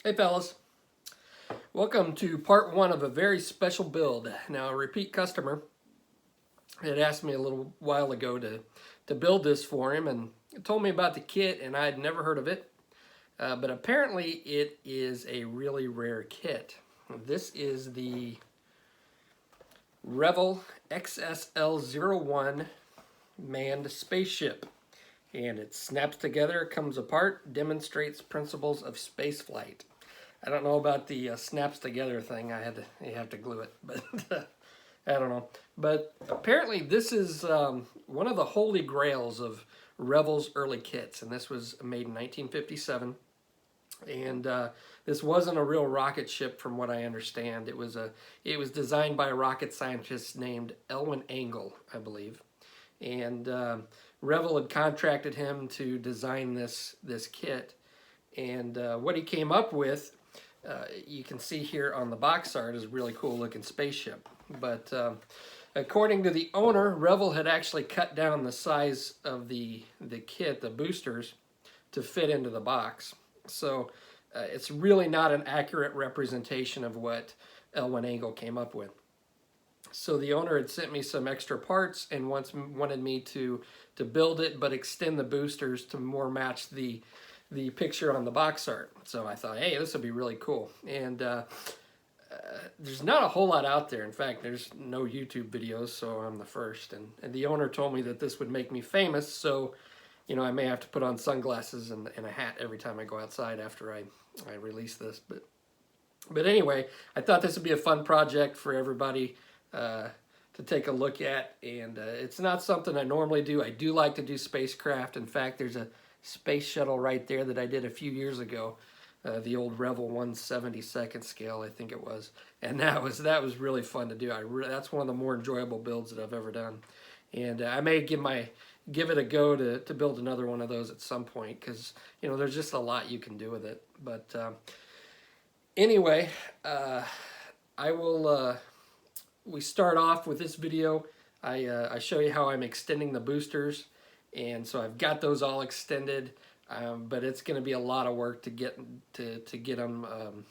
Hey fellas, welcome to part one of a very special build. Now a repeat customer had asked me a little while ago to build this for him and told me about the kit, and I had never heard of it, but apparently it is a really rare kit. This is the Revell XSL-01 manned spaceship, and it snaps together, comes apart, demonstrates principles of spaceflight. I don't know about the snaps together thing. You have to glue it, but I don't know. But apparently this is one of the holy grails of Revell's early kits, and this was made in 1957. And this wasn't a real rocket ship, from what I understand. It was designed by a rocket scientist named Elwin Angle, I believe. And Revell had contracted him to design this kit. And what he came up with, you can see here on the box art, is a really cool looking spaceship. But according to the owner, Revell had actually cut down the size of the kit, the boosters, to fit into the box. So it's really not an accurate representation of what Elwin Angle came up with. So the owner had sent me some extra parts and wanted me to build it, but extend the boosters to more match the picture on the box art. So I thought, hey, this would be really cool. And there's not a whole lot out there. In fact, there's no YouTube videos, so I'm the first. And the owner told me that this would make me famous, so you know, I may have to put on sunglasses and a hat every time I go outside after I release this. But anyway, I thought this would be a fun project for everybody to take a look at. And it's not something I normally do. I do like to do spacecraft. In fact, there's a space shuttle right there that I did a few years ago, the old Revell 1/72nd scale, I think it was. And that was really fun to do. That's one of the more enjoyable builds that I've ever done. And I may give it a go to build another one of those at some point, because you know, there's just a lot you can do with it. But anyway, we start off with this video. I show you how I'm extending the boosters, and so I've got those all extended, but it's going to be a lot of work to get them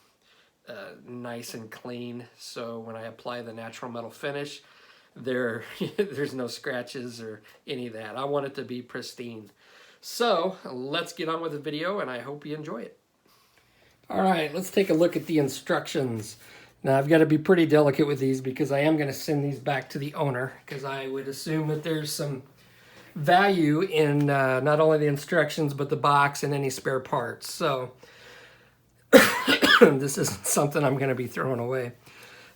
nice and clean. So when I apply the natural metal finish, there's no scratches or any of that. I want it to be pristine. So let's get on with the video, and I hope you enjoy it. All right, let's take a look at the instructions. Now I've got to be pretty delicate with these because I am going to send these back to the owner, because I would assume that there's some value in not only the instructions but the box and any spare parts. So this isn't something I'm going to be throwing away.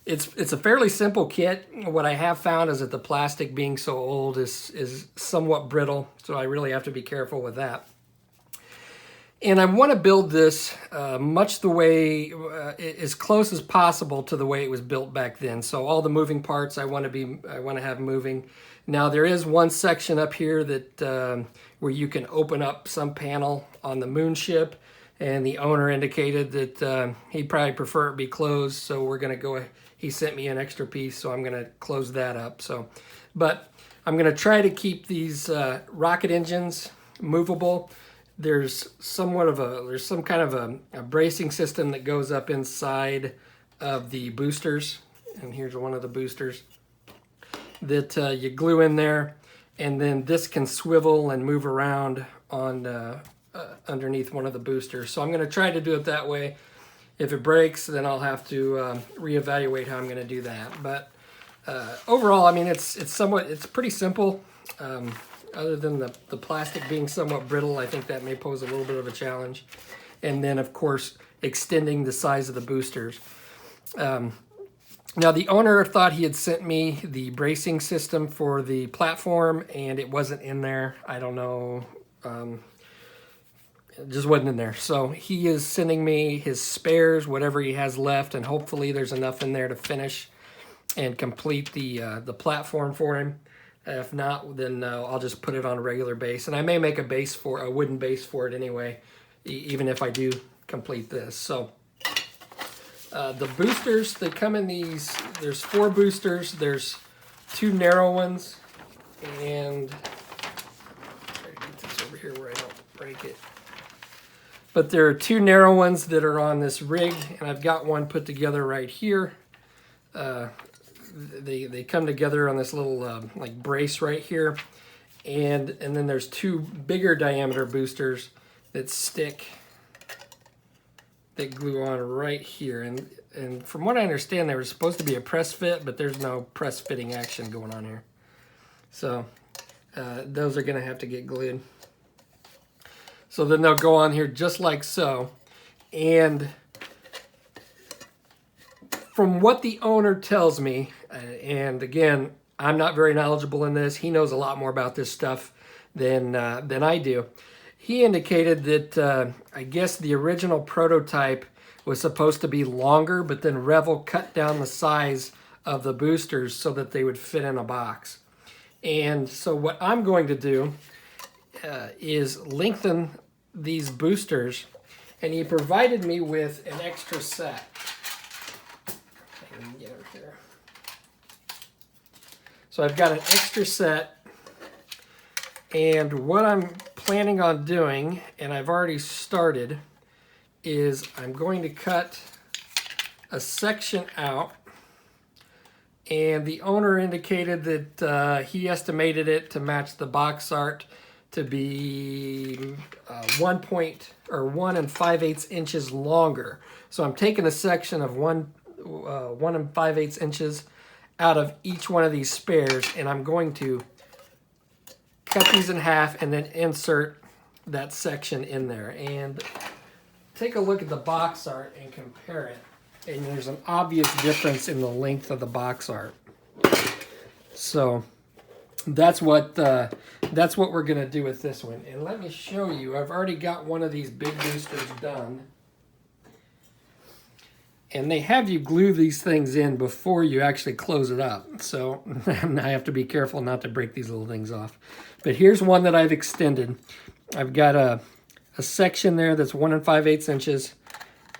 It's a fairly simple kit. What I have found is that the plastic, being so old, is somewhat brittle, so I really have to be careful with that. And I want to build this much the way, as close as possible to the way it was built back then. So all the moving parts I want to have moving. Now there is one section up here that where you can open up some panel on the moon ship, and the owner indicated that he'd probably prefer it be closed. So we're going to go. He sent me an extra piece, so I'm going to close that up. But I'm going to try to keep these rocket engines movable. There's some kind of a bracing system that goes up inside of the boosters, and here's one of the boosters that you glue in there, and then this can swivel and move around on underneath one of the boosters. So I'm going to try to do it that way. If it breaks, then I'll have to reevaluate how I'm going to do that. But overall, I mean, it's pretty simple. Other than the plastic being somewhat brittle, I think that may pose a little bit of a challenge. And then, of course, extending the size of the boosters. Now, the owner thought he had sent me the bracing system for the platform, and it wasn't in there. I don't know. It just wasn't in there. So he is sending me his spares, whatever he has left, and hopefully there's enough in there to finish and complete the platform for him. If not, then I'll just put it on a regular base, and I may make a wooden base for it anyway, even if I do complete this. So the boosters, they come in these. There's 4 boosters. There's 2 narrow ones, and try to get this over here where I don't break it. But there are two narrow ones that are on this rig, and I've got one put together right here. They come together on this little like brace right here, and then there's two bigger diameter boosters that stick, that glue on right here. And from what I understand, they were supposed to be a press fit, but there's no press fitting action going on here. So those are going to have to get glued. So then they'll go on here just like so. And from what the owner tells me, and again, I'm not very knowledgeable in this. He knows a lot more about this stuff than I do. He indicated that I guess the original prototype was supposed to be longer, but then Revell cut down the size of the boosters so that they would fit in a box. And so what I'm going to do is lengthen these boosters, and he provided me with an extra set. So I've got an extra set, and what I'm planning on doing, and I've already started, is I'm going to cut a section out, and the owner indicated that he estimated it to match the box art to be 1 5/8 inches longer. So I'm taking a section of 1 5/8 inches out of each one of these spares, and I'm going to cut these in half and then insert that section in there. And take a look at the box art and compare it. And there's an obvious difference in the length of the box art. So that's what we're gonna do with this one. And let me show you. I've already got one of these big boosters done. And they have you glue these things in before you actually close it up. So I have to be careful not to break these little things off. But here's one that I've extended. I've got a section there that's 1 5/8 inches,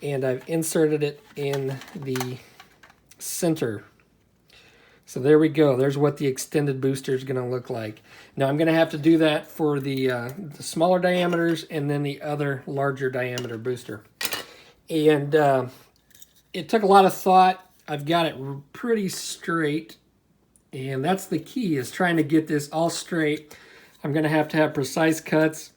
and I've inserted it in the center. So there we go. There's what the extended booster is going to look like. Now I'm going to have to do that for the smaller diameters and then the other larger diameter booster. And it took a lot of thought. I've got it pretty straight, and that's the key, is trying to get this all straight. I'm going to have precise cuts.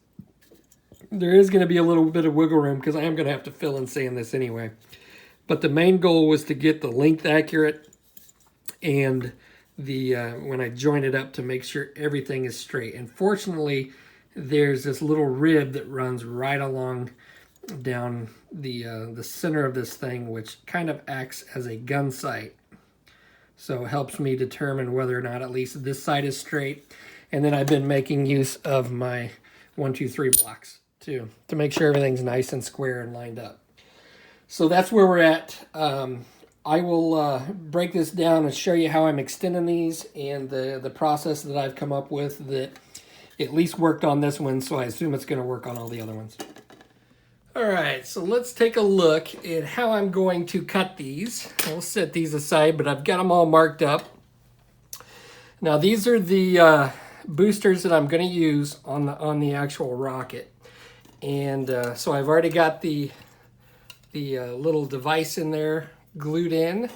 There is going to be a little bit of wiggle room because I am going to have to fill and sand this anyway. But the main goal was to get the length accurate, and the when I join it up, to make sure everything is straight. And fortunately, there's this little rib that runs right along down the center of this thing, which kind of acts as a gun sight. So it helps me determine whether or not at least this side is straight. And then I've been making use of my 1, 2, 3 blocks too, to make sure everything's nice and square and lined up. So that's where we're at. I will break this down and show you how I'm extending these, and the process that I've come up with that at least worked on this one, so I assume it's going to work on all the other ones. All right, so let's take a look at how I'm going to cut these. I'll set these aside, but I've got them all marked up. Now these are the boosters that I'm going to use on the actual rocket, and so I've already got the little device in there glued in.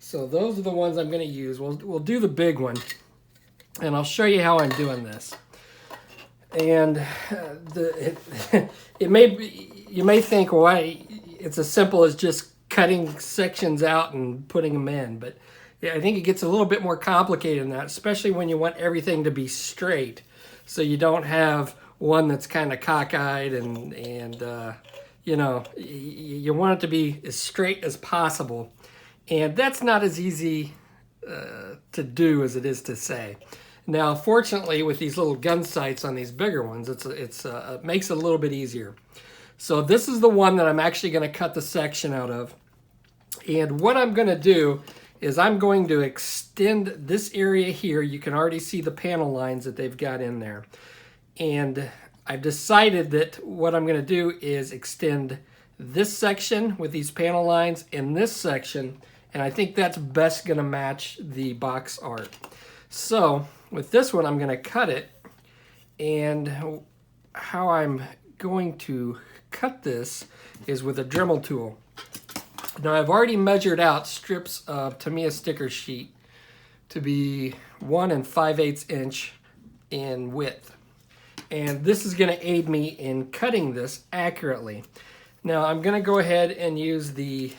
So those are the ones I'm going to use. We'll do the big one, and I'll show you how I'm doing this. And you may think, well, it's as simple as just cutting sections out and putting them in, but yeah, I think it gets a little bit more complicated than that, especially when you want everything to be straight, so you don't have one that's kind of cockeyed and you know, you want it to be as straight as possible, and that's not as easy to do as it is to say. Now, fortunately, with these little gun sights on these bigger ones, it makes it a little bit easier. So this is the one that I'm actually going to cut the section out of. And what I'm going to do is I'm going to extend this area here. You can already see the panel lines that they've got in there. And I've decided that what I'm going to do is extend this section with these panel lines and this section. And I think that's best going to match the box art. So with this one, I'm going to cut it, and how I'm going to cut this is with a Dremel tool. Now I've already measured out strips of Tamiya sticker sheet to be 1 5/8 inch in width. And this is going to aid me in cutting this accurately. Now I'm going to go ahead and use the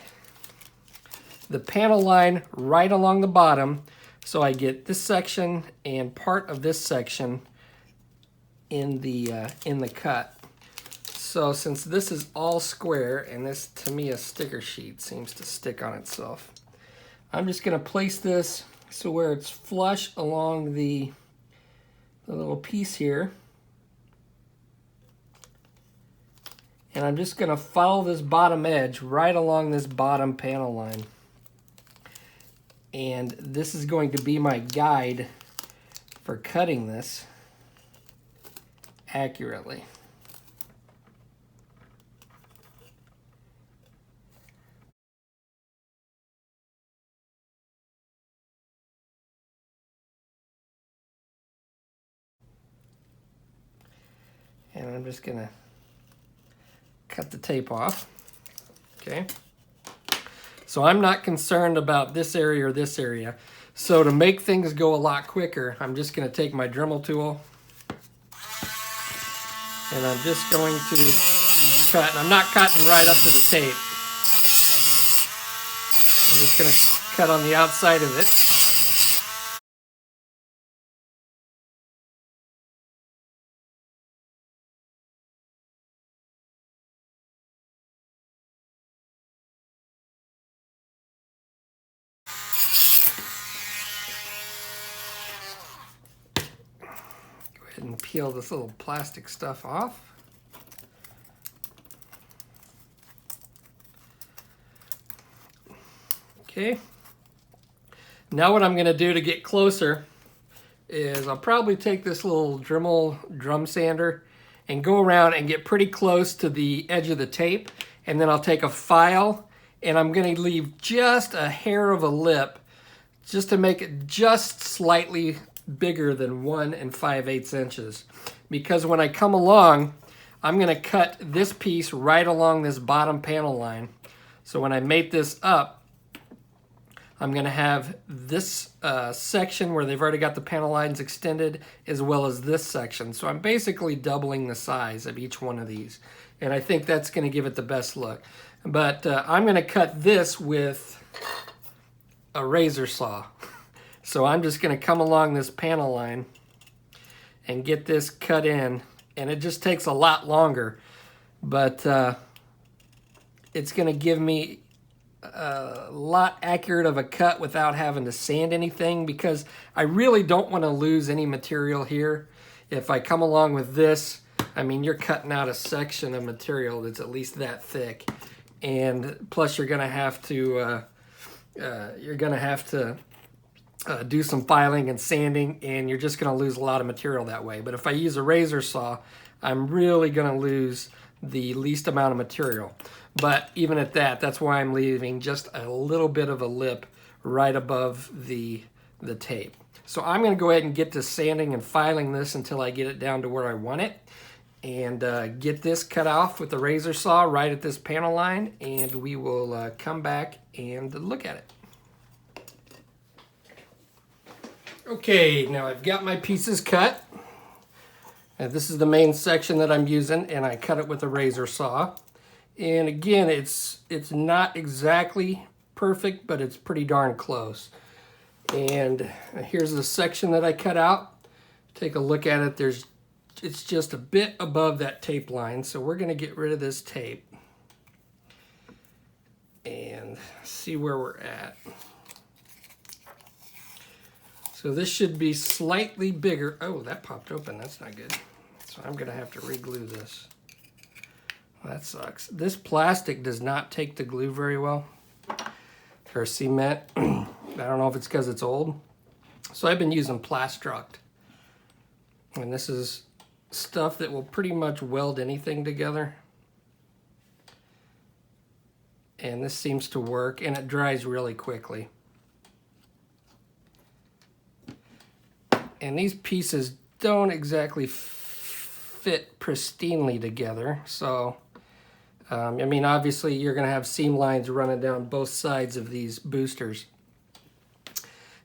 panel line right along the bottom, so I get this section and part of this section in the cut. So since this is all square and this Tamiya sticker sheet seems to stick on itself, I'm just going to place this so where it's flush along the little piece here. And I'm just going to follow this bottom edge right along this bottom panel line. And this is going to be my guide for cutting this accurately. And I'm just going to cut the tape off. Okay. So I'm not concerned about this area or this area. So to make things go a lot quicker, I'm just going to take my Dremel tool and I'm just going to cut. And I'm not cutting right up to the tape. I'm just going to cut on the outside of it. And peel this little plastic stuff off. Okay. Now what I'm going to do to get closer is I'll probably take this little Dremel drum sander and go around and get pretty close to the edge of the tape, and then I'll take a file and I'm going to leave just a hair of a lip just to make it just slightly bigger than 1 5/8 inches, because when I come along I'm going to cut this piece right along this bottom panel line. So when I mate this up, I'm going to have this section where they've already got the panel lines extended, as well as this section. So I'm basically doubling the size of each one of these, and I think that's going to give it the best look. But I'm going to cut this with a razor saw. So I'm just going to come along this panel line and get this cut in, and it just takes a lot longer, but it's going to give me a lot accurate of a cut without having to sand anything, because I really don't want to lose any material here. If I come along with this, I mean, you're cutting out a section of material that's at least that thick, and plus you're going to have to do some filing and sanding, and you're just going to lose a lot of material that way. But if I use a razor saw, I'm really going to lose the least amount of material. But even at that, that's why I'm leaving just a little bit of a lip right above the tape. So I'm going to go ahead and get to sanding and filing this until I get it down to where I want it, and get this cut off with the razor saw right at this panel line, and we will come back and look at it. Okay, now I've got my pieces cut. And this is the main section that I'm using, and I cut it with a razor saw. And again, it's not exactly perfect, but it's pretty darn close. And here's the section that I cut out. Take a look at it. It's just a bit above that tape line, so we're going to get rid of this tape and see where we're at. So this should be slightly bigger. Oh, that popped open. That's not good. So I'm going to have to re-glue this. Well, that sucks. This plastic does not take the glue very well, or cement. I don't know if it's because it's old. So I've been using Plastruct. And this is stuff that will pretty much weld anything together. And this seems to work, and it dries really quickly. And these pieces don't exactly fit pristinely together, so I mean, obviously you're going to have seam lines running down both sides of these boosters.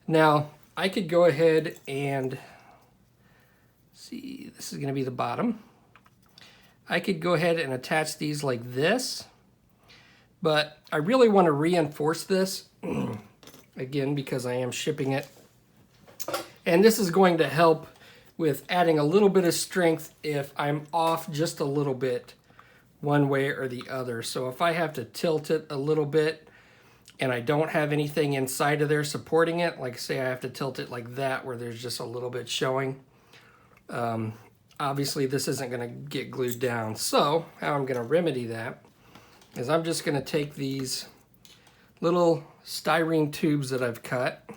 Now, I could go ahead and see, this is going to be the bottom. I could go ahead and attach these like this, but I really want to reinforce this, again, because I am shipping it. And this is going to help with adding a little bit of strength if I'm off just a little bit one way or the other. So if I have to tilt it a little bit and I don't have anything inside of there supporting it, like say I have to tilt it like that where there's just a little bit showing, obviously this isn't going to get glued down. So how I'm going to remedy that is I'm just going to take these little styrene tubes that I've cut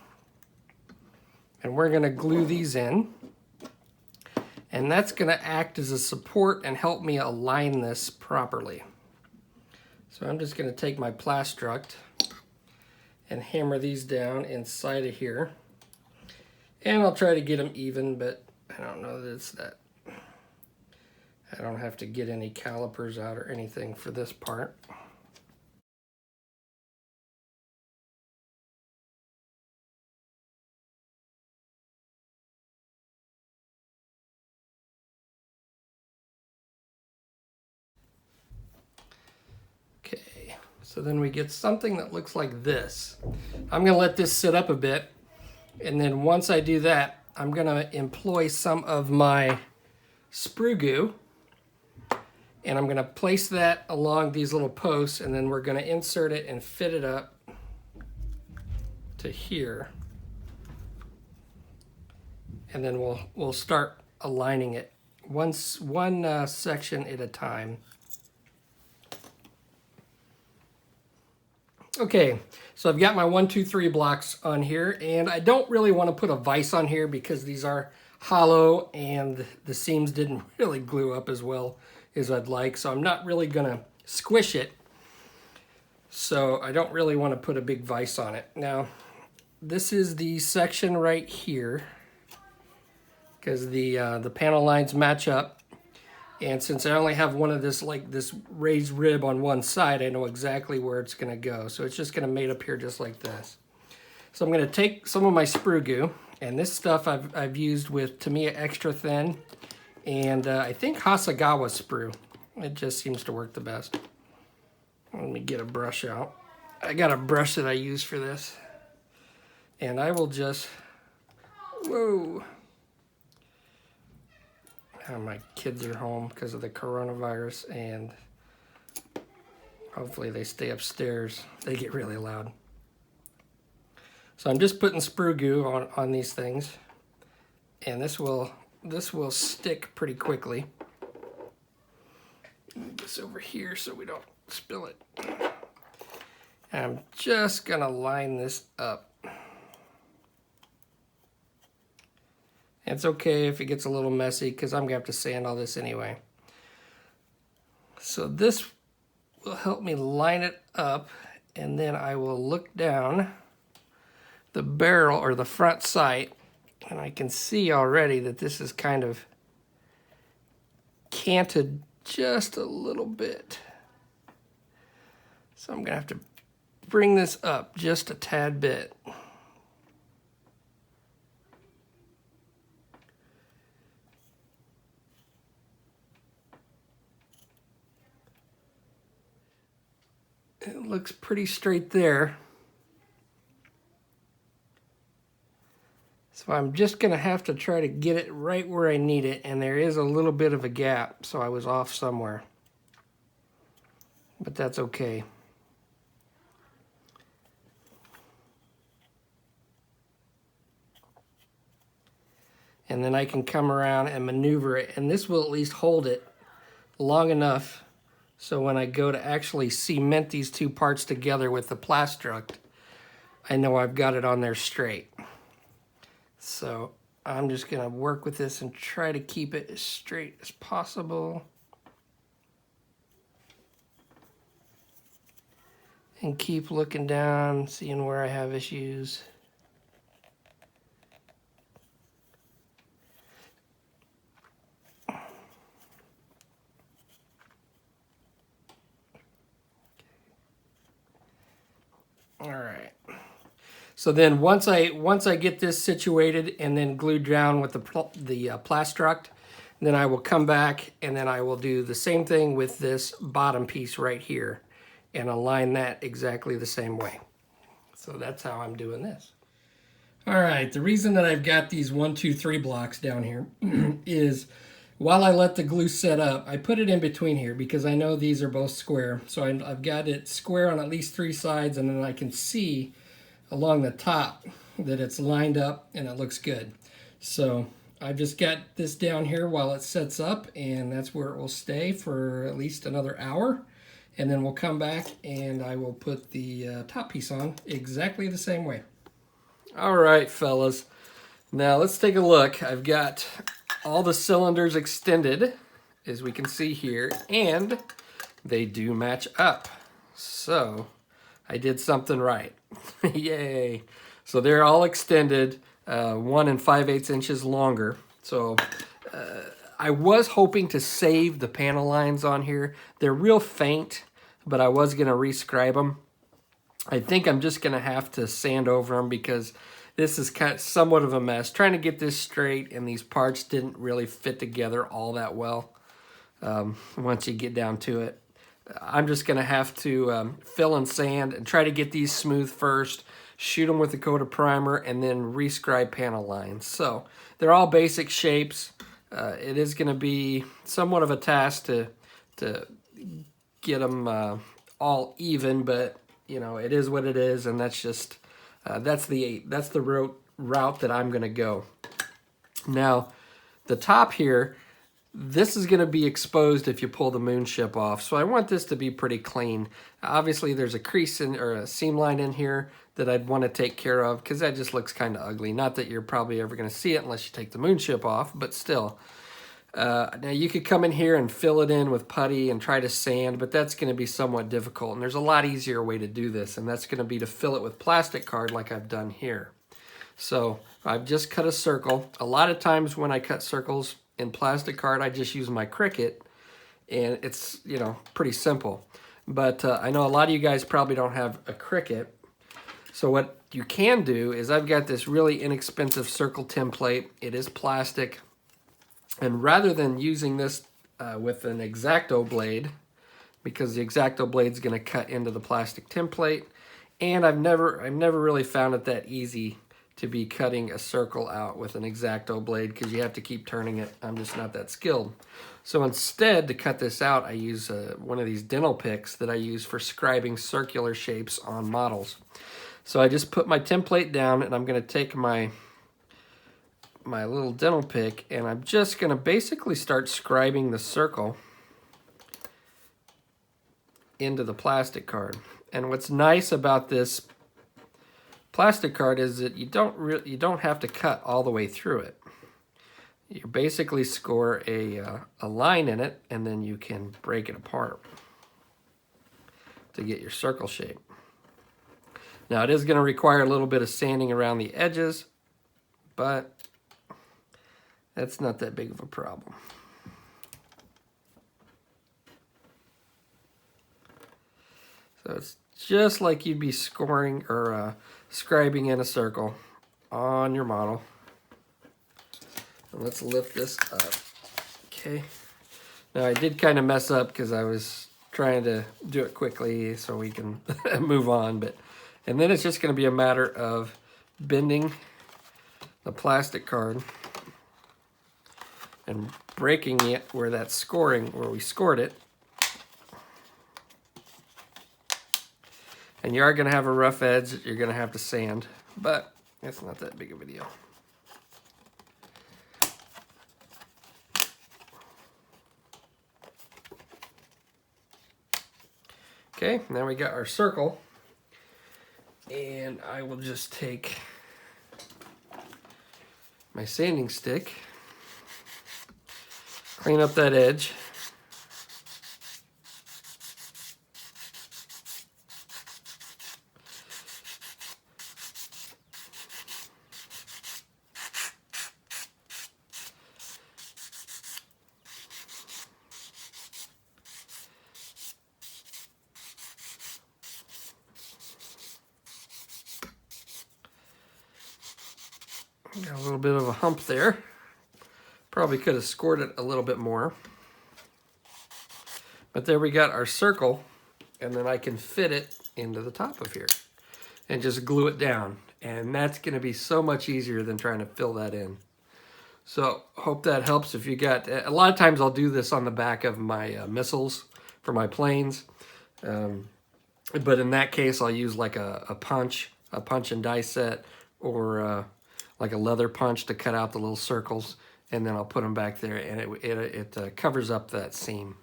and we're going to glue these in. And that's going to act as a support and help me align this properly. So I'm just going to take my Plastruct and hammer these down inside of here. And I'll try to get them even, but I don't know that it's that. I don't have to get any calipers out or anything for this part. Okay, so then we get something that looks like this. I'm going to let this sit up a bit, and then once I do that, I'm going to employ some of my sprue goo, and I'm going to place that along these little posts, and then we're going to insert it and fit it up to here. And then we'll start aligning it one section at a time. Okay, so I've got my 1, 2, 3 blocks on here, and I don't really want to put a vise on here because these are hollow and the seams didn't really glue up as well as I'd like, so I'm not really going to squish it. So I don't really want to put a big vise on it. Now, this is the section right here because the panel lines match up. And since I only have one of this, like this raised rib on one side, I know exactly where it's going to go. So it's just going to mate up here just like this. So I'm going to take some of my sprue goo, and this stuff I've used with Tamiya Extra Thin, and I think Hasagawa sprue. It just seems to work the best. Let me get a brush out. I got a brush that I use for this. And I will just, whoa. My kids are home because of the coronavirus, and hopefully they stay upstairs. They get really loud. So I'm just putting sprue goo on these things, and this will stick pretty quickly. Move this over here so we don't spill it. And I'm just gonna line this up. It's okay if it gets a little messy because I'm going to have to sand all this anyway. So this will help me line it up, and then I will look down the barrel or the front sight, and I can see already that this is kind of canted just a little bit. So I'm going to have to bring this up just a tad bit. It looks pretty straight there. So I'm just going to have to try to get it right where I need it, and there is a little bit of a gap, so I was off somewhere. But that's okay. And then I can come around and maneuver it, and this will at least hold it long enough so when I go to actually cement these two parts together with the Plastruct, I know I've got it on there straight. So I'm just going to work with this and try to keep it as straight as possible. And keep looking down, seeing where I have issues. All right. So then once I get this situated and then glued down with the Plastruct, then I will come back and then I will do the same thing with this bottom piece right here and align that exactly the same way. So that's how I'm doing this. All right, the reason that I've got these 1, 2, 3 blocks down here is while I let the glue set up, I put it in between here because I know these are both square. So I've got it square on at least 3 sides, and then I can see along the top that it's lined up and it looks good. So I've just got this down here while it sets up, and that's where it will stay for at least another hour. And then we'll come back and I will put the top piece on exactly the same way. All right, fellas. Now let's take a look. I've got all the cylinders extended, as we can see here, and they do match up. So I did something right. Yay. So they're all extended 1 5/8 inches longer. So I was hoping to save the panel lines on here. They're real faint, but I was going to rescribe them. I think I'm just going to have to sand over them because this is kind of somewhat of a mess. Trying to get this straight, and these parts didn't really fit together all that well once you get down to it. I'm just going to have to fill and sand and try to get these smooth first, shoot them with a coat of primer, and then rescribe panel lines. So they're all basic shapes. It is going to be somewhat of a task to get them all even, but you know, it is what it is, and that's just that's the route that I'm going to go. Now, the top here, this is going to be exposed if you pull the moon ship off, so I want this to be pretty clean. Obviously, there's a crease in, or a seam line in here that I'd want to take care of because that just looks kind of ugly. Not that you're probably ever going to see it unless you take the moon ship off, but still. Now you could come in here and fill it in with putty and try to sand, but that's going to be somewhat difficult. And there's a lot easier way to do this, and that's going to be to fill it with plastic card like I've done here. So I've just cut a circle. A lot of times when I cut circles in plastic card, I just use my Cricut, and it's, you know, pretty simple. But I know a lot of you guys probably don't have a Cricut. So what you can do is I've got this really inexpensive circle template. It is plastic. And rather than using this with an X-Acto blade, because the X-Acto blade is going to cut into the plastic template, and I've never really found it that easy to be cutting a circle out with an X-Acto blade because you have to keep turning it. I'm just not that skilled. So instead, to cut this out, I use one of these dental picks that I use for scribing circular shapes on models. So I just put my template down, and I'm going to take my little dental pick, and I'm just going to basically start scribing the circle into the plastic card. And what's nice about this plastic card is that you don't have to cut all the way through it. You basically score a line in it, and then you can break it apart to get your circle shape. Now it is going to require a little bit of sanding around the edges, but that's not that big of a problem. So it's just like you'd be scoring or scribing in a circle on your model. And let's lift this up. Okay. Now I did kind of mess up because I was trying to do it quickly so we can move on. And then it's just going to be a matter of bending the plastic card and breaking it where that's scoring, where we scored it. And you are going to have a rough edge that you're going to have to sand, but it's not that big of a deal. Okay, now we got our circle, and I will just take my sanding stick, clean up that edge. Got a little bit of a hump there. Probably could have scored it a little bit more. But there we got our circle, and then I can fit it into the top of here and just glue it down. And that's going to be so much easier than trying to fill that in. So hope that helps. If you got, a lot of times I'll do this on the back of my missiles for my planes. But in that case, I'll use like a punch and die set, or like a leather punch to cut out the little circles, and then I'll put them back there, and it covers up that seam.